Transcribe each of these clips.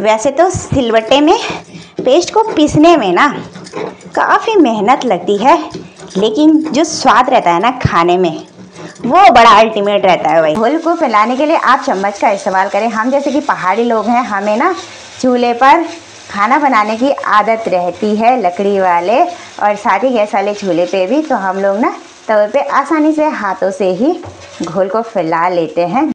वैसे तो सिलबट्टे में पेस्ट को पीसने में ना काफ़ी मेहनत लगती है, लेकिन जो स्वाद रहता है ना खाने में वो बड़ा अल्टीमेट रहता है भाई। घोल को फैलाने के लिए आप चम्मच का इस्तेमाल करें। हम जैसे कि पहाड़ी लोग हैं, हमें ना चूल्हे पर खाना बनाने की आदत रहती है, लकड़ी वाले और साथ ही गैस वाले चूल्हे पे भी। तो हम लोग ना तवे पे आसानी से हाथों से ही घोल को फैला लेते हैं।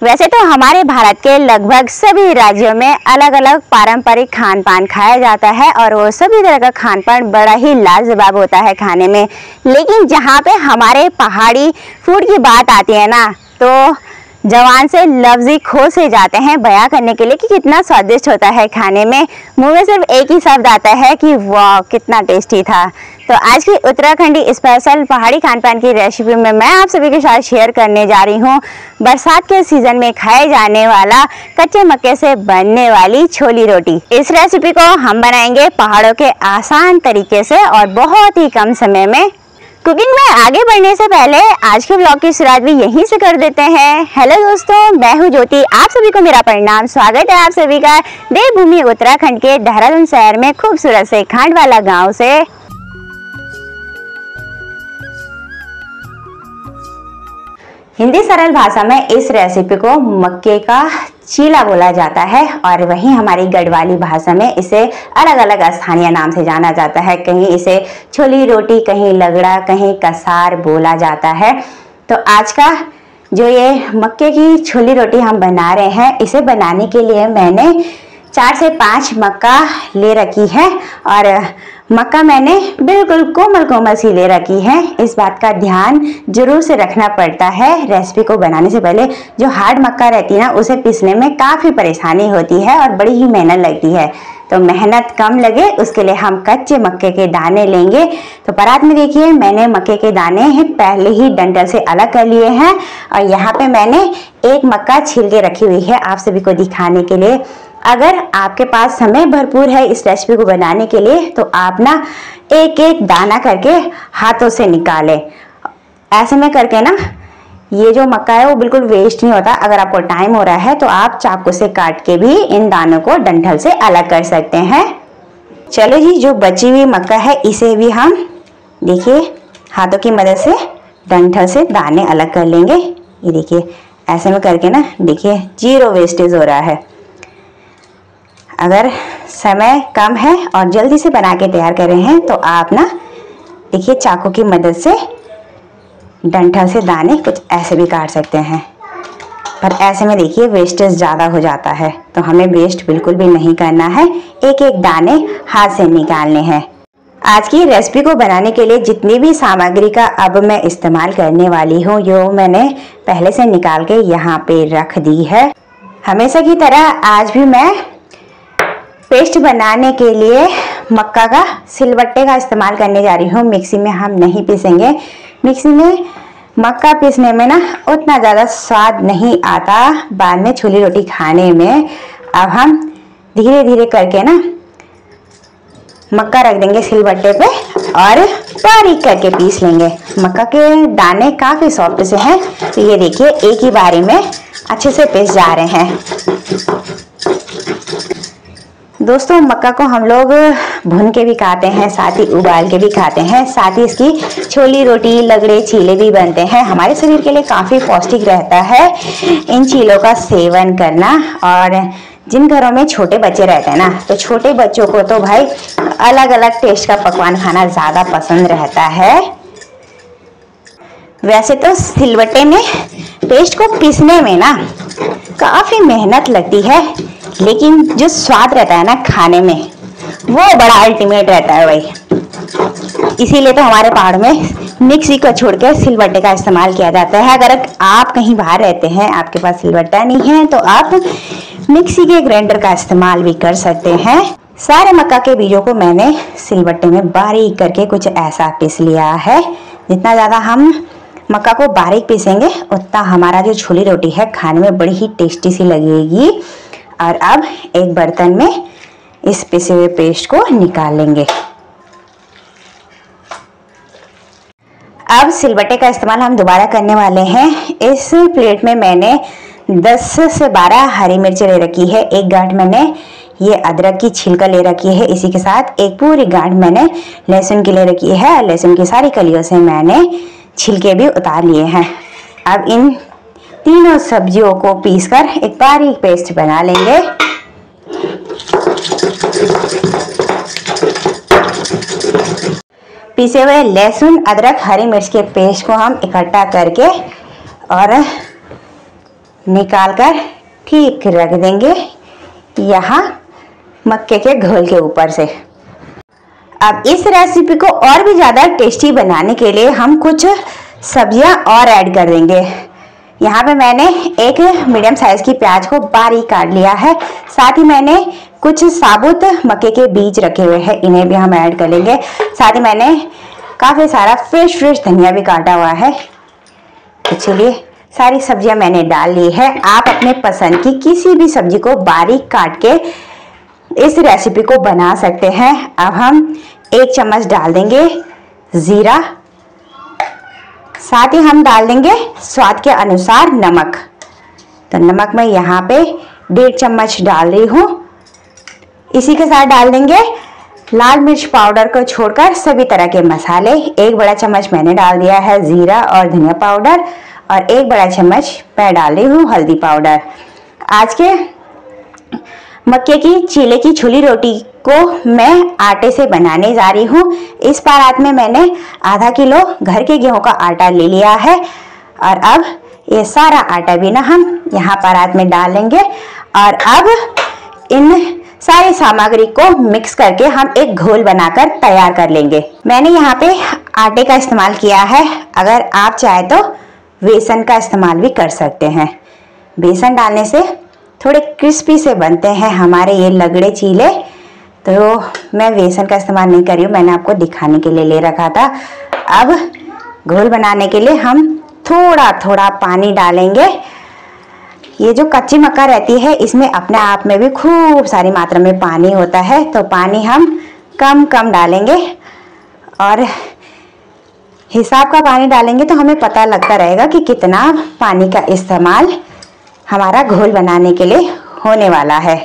वैसे तो हमारे भारत के लगभग सभी राज्यों में अलग अलग पारंपरिक खान पान खाया जाता है और वो सभी तरह का खान पान बड़ा ही लाजवाब होता है खाने में। लेकिन जहाँ पे हमारे पहाड़ी फूड की बात आती है ना, तो जवान से लफ्ज़ ही खो से जाते हैं बयां करने के लिए कि कितना स्वादिष्ट होता है खाने में। मुंह में सिर्फ एक ही शब्द आता है कि वाह कितना टेस्टी था। तो आज की उत्तराखंडी स्पेशल पहाड़ी खान पान की रेसिपी में मैं आप सभी के साथ शेयर करने जा रही हूँ बरसात के सीजन में खाए जाने वाला कच्चे मक्के से बनने वाली छोली रोटी। इस रेसिपी को हम बनाएंगे पहाड़ों के आसान तरीके से और बहुत ही कम समय में। कुकिंग में आगे बढ़ने से पहले आज के ब्लॉग की शुरुआत भी यहीं से कर देते हैं। हेलो दोस्तों, मैं हूं ज्योति। आप सभी को मेरा प्रणाम। स्वागत है आप सभी का देवभूमि उत्तराखंड के देहरादून शहर में खूबसूरत से खांडवाला गांव से। हिंदी सरल भाषा में इस रेसिपी को मक्के का चीला बोला जाता है और वहीं हमारी गढ़वाली भाषा में इसे अलग अलग स्थानीय नाम से जाना जाता है। कहीं इसे छोली रोटी, कहीं लगड़ा, कहीं कसार बोला जाता है। तो आज का जो ये मक्के की छोली रोटी हम बना रहे हैं, इसे बनाने के लिए मैंने 4 से 5 मक्का ले रखी है और मक्का मैंने बिल्कुल कोमल कोमल सी ले रखी है। इस बात का ध्यान जरूर से रखना पड़ता है रेसिपी को बनाने से पहले। जो हार्ड मक्का रहती है ना, उसे पीसने में काफ़ी परेशानी होती है और बड़ी ही मेहनत लगती है। तो मेहनत कम लगे उसके लिए हम कच्चे मक्के के दाने लेंगे। तो परात में देखिए मैंने मक्के के दाने पहले ही डंठल से अलग कर लिए हैं और यहाँ पे मैंने एक मक्का छील के रखी हुई है आप सभी को दिखाने के लिए। अगर आपके पास समय भरपूर है इस रेसिपी को बनाने के लिए तो आप ना एक एक दाना करके हाथों से निकालें। ऐसे में करके ना ये जो मक्का है वो बिल्कुल वेस्ट नहीं होता। अगर आपको टाइम हो रहा है तो आप चाकू से काट के भी इन दानों को डंठल से अलग कर सकते हैं। चलो जी, जो बची हुई मक्का है इसे भी हम देखिए हाथों की मदद से डंठल से दाने अलग कर लेंगे। ये देखिए ऐसे में करके ना देखिए 0 वेस्टेज हो रहा है। अगर समय कम है और जल्दी से बना के तैयार कर रहे हैं तो आप ना देखिए चाकू की मदद से डंठल से दाने कुछ ऐसे भी काट सकते हैं। पर ऐसे में देखिए वेस्टेज ज़्यादा हो जाता है, तो हमें वेस्ट बिल्कुल भी नहीं करना है। एक एक दाने हाथ से निकालने हैं। आज की रेसिपी को बनाने के लिए जितनी भी सामग्री का अब मैं इस्तेमाल करने वाली हूँ जो मैंने पहले से निकाल के यहाँ पे रख दी है। हमेशा की तरह आज भी मैं पेस्ट बनाने के लिए मक्का का सिलबट्टे का इस्तेमाल करने जा रही हूँ। मिक्सी में हम नहीं पीसेंगे। मिक्सी में मक्का पीसने में ना उतना ज़्यादा स्वाद नहीं आता बाद में छोली रोटी खाने में। अब हम धीरे धीरे करके ना मक्का रख देंगे सिलबट्टे पे और बारीक करके पीस लेंगे। मक्का के दाने काफ़ी सॉफ्ट से हैं, तो ये देखिए एक ही बारी में अच्छे से पीस जा रहे हैं। दोस्तों मक्का को हम लोग भून के भी खाते हैं, साथ ही उबाल के भी खाते हैं, साथ ही इसकी छोली रोटी, लगड़े, चीले भी बनते हैं। हमारे शरीर के लिए काफ़ी पौष्टिक रहता है इन चीलों का सेवन करना। और जिन घरों में छोटे बच्चे रहते हैं ना, तो छोटे बच्चों को तो भाई अलग अलग टेस्ट का पकवान खाना ज़्यादा पसंद रहता है। वैसे तो सिलबट्टे में पेस्ट को पीसने में ना काफ़ी मेहनत लगती है, लेकिन जो स्वाद रहता है ना खाने में वो बड़ा अल्टीमेट रहता है भाई। इसीलिए तो हमारे पहाड़ में मिक्सी को छोड़ के सिलबट्टे का इस्तेमाल किया जाता है। अगर आप कहीं बाहर रहते हैं, आपके पास सिलबट्टा नहीं है, तो आप मिक्सी के ग्राइंडर का इस्तेमाल भी कर सकते हैं। सारे मक्का के बीजों को मैंने सिलबट्टे में बारीक करके कुछ ऐसा पीस लिया है। जितना ज़्यादा हम मक्का को बारीक पीसेंगे उतना हमारा जो छोली रोटी है खाने में बड़ी ही टेस्टी सी लगेगी। और अब एक बर्तन में इस पिसे हुए पेस्ट को निकाल लेंगे। अब सिलबट्टे का इस्तेमाल हम दोबारा करने वाले हैं। इस प्लेट में मैंने 10 से 12 हरी मिर्च ले रखी है, एक गांठ मैंने ये अदरक की छिलका ले रखी है, इसी के साथ एक पूरी गांठ मैंने लहसुन की ले रखी है। लहसुन की सारी कलियों से मैंने छिलके भी उतार लिए हैं। अब इन तीनों सब्जियों को पीसकर एक बारीक पेस्ट बना लेंगे। पीसे हुए लहसुन, अदरक, हरी मिर्च के पेस्ट को हम इकट्ठा करके और निकालकर ठीक रख देंगे यहाँ मक्के के घोल के ऊपर से। अब इस रेसिपी को और भी ज़्यादा टेस्टी बनाने के लिए हम कुछ सब्जियां और ऐड कर देंगे। यहाँ पे मैंने एक मीडियम साइज की प्याज को बारीक काट लिया है, साथ ही मैंने कुछ साबुत मक्के के बीज रखे हुए हैं, इन्हें भी हम ऐड कर लेंगे। साथ ही मैंने काफ़ी सारा फ्रेश धनिया भी काटा हुआ है। तो चलिए सारी सब्जियां मैंने डाल ली है। आप अपने पसंद की किसी भी सब्जी को बारीक काट के इस रेसिपी को बना सकते हैं। अब हम 1 चम्मच डाल देंगे जीरा, साथ ही हम डाल देंगे स्वाद के अनुसार नमक। तो नमक मैं यहाँ पे 1.5 चम्मच डाल रही हूँ। इसी के साथ डाल देंगे लाल मिर्च पाउडर को छोड़कर सभी तरह के मसाले। 1 बड़ा चम्मच मैंने डाल दिया है जीरा और धनिया पाउडर, और 1 बड़ा चम्मच मैं डाल रही हूँ हल्दी पाउडर। आज के मक्के की चीले की छोली रोटी को मैं आटे से बनाने जा रही हूँ। इस परात में मैंने आधा किलो घर के गेहूं का आटा ले लिया है, और अब ये सारा आटा भी ना हम यहाँ परात में डाल लेंगे। और अब इन सारी सामग्री को मिक्स करके हम एक घोल बनाकर तैयार कर लेंगे। मैंने यहाँ पे आटे का इस्तेमाल किया है, अगर आप चाहे तो बेसन का इस्तेमाल भी कर सकते हैं। बेसन डालने से थोड़े क्रिस्पी से बनते हैं हमारे ये लगड़े चीले, तो मैं बेसन का इस्तेमाल नहीं कर रही हूँ, मैंने आपको दिखाने के लिए ले रखा था। अब घोल बनाने के लिए हम थोड़ा थोड़ा पानी डालेंगे। ये जो कच्ची मक्का रहती है इसमें अपने आप में भी खूब सारी मात्रा में पानी होता है, तो पानी हम कम कम डालेंगे और हिसाब का पानी डालेंगे तो हमें पता लगता रहेगा कि कितना पानी का इस्तेमाल हमारा घोल बनाने के लिए होने वाला है।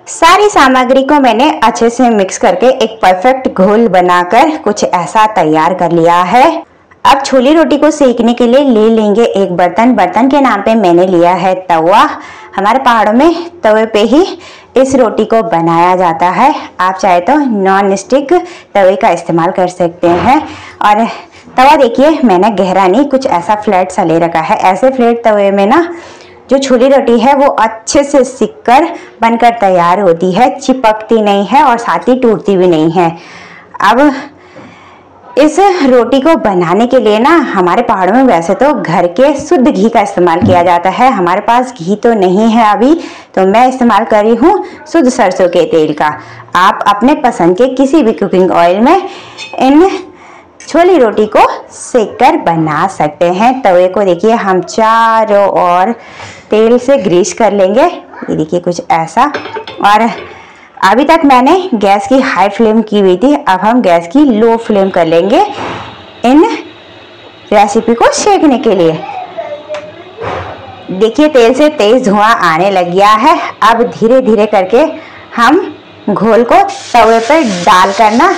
सारी सामग्री को मैंने अच्छे से मिक्स करके एक परफेक्ट घोल बनाकर कुछ ऐसा तैयार कर लिया है। अब छोली रोटी को सेकने के लिए ले लेंगे एक बर्तन। बर्तन के नाम पे मैंने लिया है तवा। हमारे पहाड़ों में तवे पे ही इस रोटी को बनाया जाता है। आप चाहे तो नॉन स्टिक तवे का इस्तेमाल कर सकते हैं। और तवा देखिए मैंने गहरा नहीं, कुछ ऐसा फ्लैट सा ले रखा है। ऐसे फ्लैट तवे में ना जो छोली रोटी है वो अच्छे से सिककर बनकर तैयार होती है, चिपकती नहीं है और साथ ही टूटती भी नहीं है। अब इस रोटी को बनाने के लिए ना हमारे पहाड़ों में वैसे तो घर के शुद्ध घी का इस्तेमाल किया जाता है। हमारे पास घी तो नहीं है अभी, तो मैं इस्तेमाल कर रही हूँ शुद्ध सरसों के तेल का। आप अपने पसंद के किसी भी कुकिंग ऑयल में इन छोली रोटी को सेककर बना सकते हैं। तवे को देखिए हम चारों ओर तेल से ग्रीस कर लेंगे, ये देखिए कुछ ऐसा। और अभी तक मैंने गैस की हाई फ्लेम की हुई थी, अब हम गैस की लो फ्लेम कर लेंगे इन रेसिपी को सेकने के लिए। देखिए तेल से तेज धुआं आने लग गया है। अब धीरे धीरे करके हम घोल को तवे पर डाल कर ना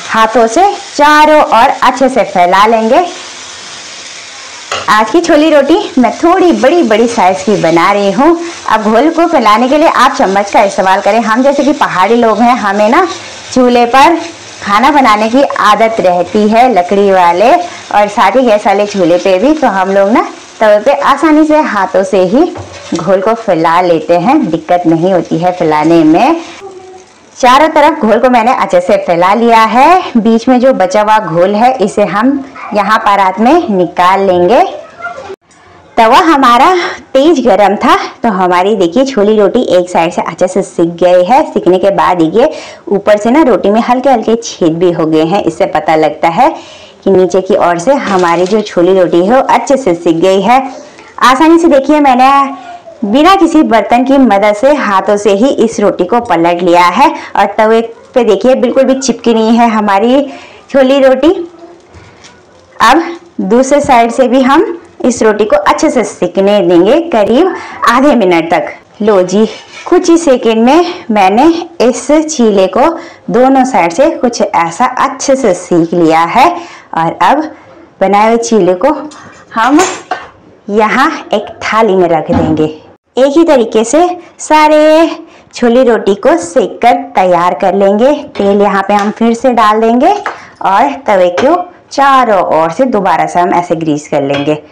हाथों से चारों ओर अच्छे से फैला लेंगे। आज की छोली रोटी मैं थोड़ी बड़ी बड़ी साइज की बना रही हूँ। अब घोल को फैलाने के लिए आप चम्मच का इस्तेमाल करें। हम जैसे कि पहाड़ी लोग हैं, हमें ना चूल्हे पर खाना बनाने की आदत रहती है लकड़ी वाले और साथ ही गैस वाले चूल्हे पे भी, तो हम लोग ना तवे पे आसानी से हाथों से ही घोल को फैला लेते हैं, दिक्कत नहीं होती है फैलाने में। चारों तरफ घोल को मैंने अच्छे से फैला लिया है। बीच में जो बचा हुआ घोल है इसे हम यहाँ परात में निकाल लेंगे। तवा हमारा तेज गरम था, तो हमारी देखिए छोली रोटी एक साइड से अच्छे से सिक गई है। सिकने के बाद देखिए ऊपर से ना रोटी में हल्के हल्के छेद भी हो गए हैं। इससे पता लगता है कि नीचे की ओर से हमारी जो छोली रोटी है वो अच्छे से सिक गई है। आसानी से देखिए मैंने बिना किसी बर्तन की मदद से हाथों से ही इस रोटी को पलट लिया है और तवे पे देखिए बिल्कुल भी चिपकी नहीं है हमारी छोली रोटी। अब दूसरे साइड से भी हम इस रोटी को अच्छे से सेकने देंगे करीब आधे मिनट तक। लो जी, कुछ ही सेकंड में मैंने इस चीले को दोनों साइड से कुछ ऐसा अच्छे से सेक लिया है। और अब बनाए हुए चीले को हम यहाँ एक थाली में रख देंगे। एक ही तरीके से सारे छोली रोटी को सेक कर तैयार कर लेंगे। तेल यहाँ पे हम फिर से डाल देंगे और तवे को चारों ओर से दोबारा से हम ऐसे ग्रीस कर लेंगे।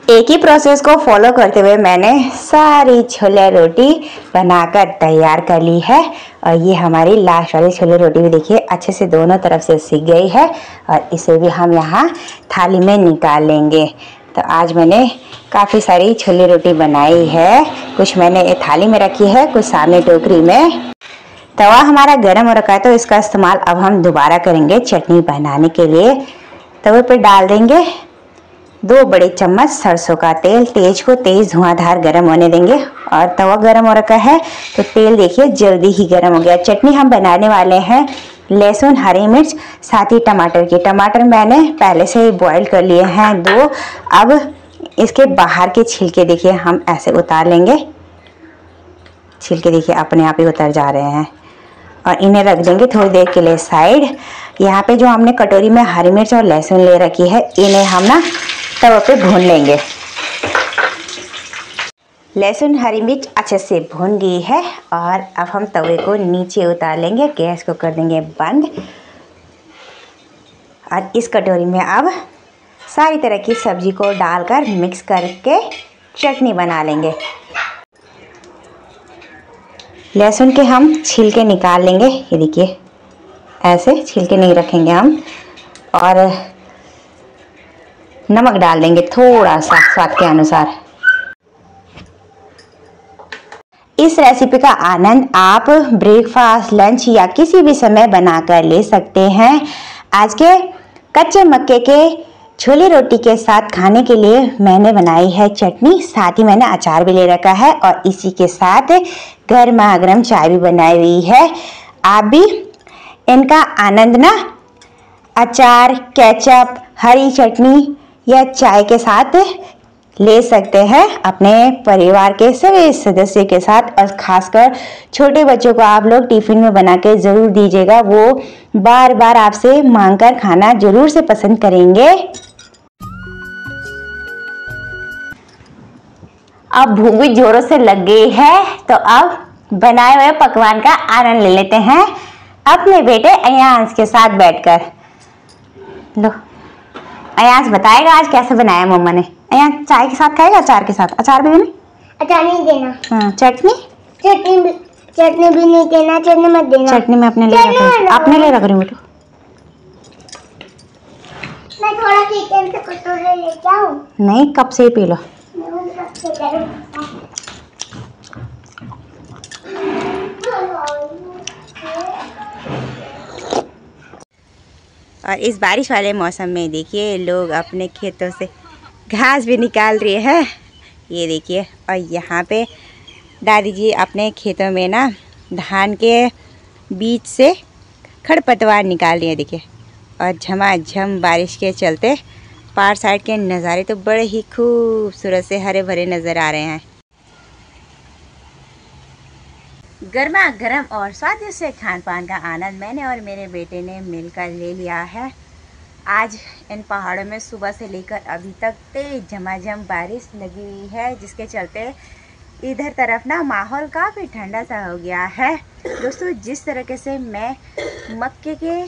एक ही प्रोसेस को फॉलो करते हुए मैंने सारी छोले रोटी बनाकर तैयार कर ली है। और ये हमारी लास्ट वाली छोले रोटी भी देखिए अच्छे से दोनों तरफ से सिक गई है। और इसे भी हम यहाँ थाली में निकाल लेंगे। तो आज मैंने काफ़ी सारी छोले रोटी बनाई है। कुछ मैंने थाली में रखी है, कुछ सामने टोकरी में। तवा हमारा गर्म हो रखा है तो इसका इस्तेमाल अब हम दोबारा करेंगे चटनी बनाने के लिए। तवे पर डाल देंगे 2 बड़े चम्मच सरसों का तेल। तेज को तेज धुआंधार गर्म होने देंगे। और तवा गर्म हो रखा है तो तेल देखिए जल्दी ही गर्म हो गया। चटनी हम बनाने वाले हैं लहसुन, हरी मिर्च, साथ ही टमाटर की। टमाटर मैंने पहले से ही बॉईल कर लिए हैं 2। अब इसके बाहर के छिलके देखिए हम ऐसे उतार लेंगे। छिलके देखिए अपने आप ही उतर जा रहे हैं। और इन्हें रख देंगे थोड़ी देर के लिए साइड। यहाँ पे जो हमने कटोरी में हरी मिर्च और लहसुन ले रखी है, इन्हें हम ना तवे पे भून लेंगे। लहसुन हरी मिर्च अच्छे से भून गई है और अब हम तवे को नीचे उतार लेंगे। गैस को कर देंगे बंद। और इस कटोरी में अब सारी तरह की सब्जी को डालकर मिक्स करके चटनी बना लेंगे। लहसुन के हम छिलके निकाल लेंगे। ये देखिए ऐसे छिलके नहीं रखेंगे हम। और नमक डाल देंगे थोड़ा सा स्वाद के अनुसार। इस रेसिपी का आनंद आप ब्रेकफास्ट, लंच या किसी भी समय बनाकर ले सकते हैं। आज के कच्चे मक्के के छोले रोटी के साथ खाने के लिए मैंने बनाई है चटनी। साथ ही मैंने अचार भी ले रखा है और इसी के साथ गर्मा गर्म चाय भी बनाई हुई है। आप भी इनका आनंद ना अचार, केचप, हरी चटनी या चाय के साथ ले सकते हैं अपने परिवार के सभी सदस्य के साथ। और खासकर छोटे बच्चों को आप लोग टिफिन में बना के ज़रूर दीजिएगा। वो बार बार आपसे मांगकर खाना जरूर से पसंद करेंगे। अब भूख भी जोरों से लग गई है तो अब बनाए हुए पकवान का आनंद ले लेते हैं अपने बेटे अयांश के साथ बैठकर। लो, अयांश बताएगा आज कैसे बनाया मम्मा ने। अयांश चाय के साथ खाएगा, अचार के साथ? अचार भी देना? अचार नहीं देना। हाँ, चटनी चटनी भी नहीं देना। चटनी मत देना। चटनी मैं अपने लिए रख रही हूँ बेटू। मैं थोड़ा किचन से कटोरे लेके आऊं? नहीं, कप से ही पी लो। और इस बारिश वाले मौसम में देखिए लोग अपने खेतों से घास भी निकाल रहे हैं। ये देखिए। और यहाँ पे दादी जी अपने खेतों में ना धान के बीज से खरपतवार निकाल रही है देखिए। और झमाझम बारिश के चलते पार साइड के नज़ारे तो बड़े ही खूबसूरत से हरे भरे नज़र आ रहे हैं। गर्मा गर्म और स्वादिष्ट से खान पान का आनंद मैंने और मेरे बेटे ने मिलकर ले लिया है। आज इन पहाड़ों में सुबह से लेकर अभी तक तेज झमाझम बारिश लगी हुई है, जिसके चलते इधर तरफ ना माहौल काफ़ी ठंडा सा हो गया है। दोस्तों, जिस तरीके से मैं मक्के के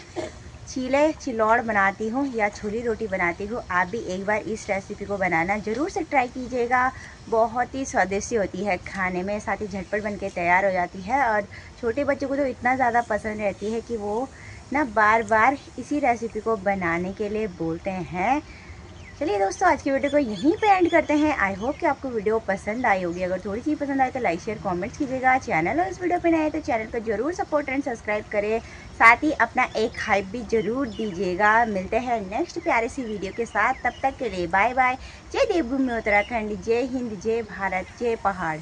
चीले चिलौड़ बनाती हूँ या छोली रोटी बनाती हूँ, आप भी एक बार इस रेसिपी को बनाना ज़रूर से ट्राई कीजिएगा। बहुत ही स्वादिष्ट होती है खाने में, साथ ही झटपट बन के तैयार हो जाती है। और छोटे बच्चों को तो इतना ज़्यादा पसंद रहती है कि वो ना बार बार इसी रेसिपी को बनाने के लिए बोलते हैं। चलिए दोस्तों, आज की वीडियो को यहीं पे एंड करते हैं। आई होप कि आपको वीडियो पसंद आई होगी। अगर थोड़ी सी पसंद आए तो लाइक शेयर कमेंट्स कीजिएगा। चैनल और इस वीडियो पे नए हैं तो चैनल को जरूर सपोर्ट एंड सब्सक्राइब करें। साथ ही अपना एक हाइप भी जरूर दीजिएगा। मिलते हैं नेक्स्ट प्यारे सी वीडियो के साथ। तब तक के लिए बाय बाय। जय देवभूमि उत्तराखंड, जय हिंद, जय भारत, जय पहाड़।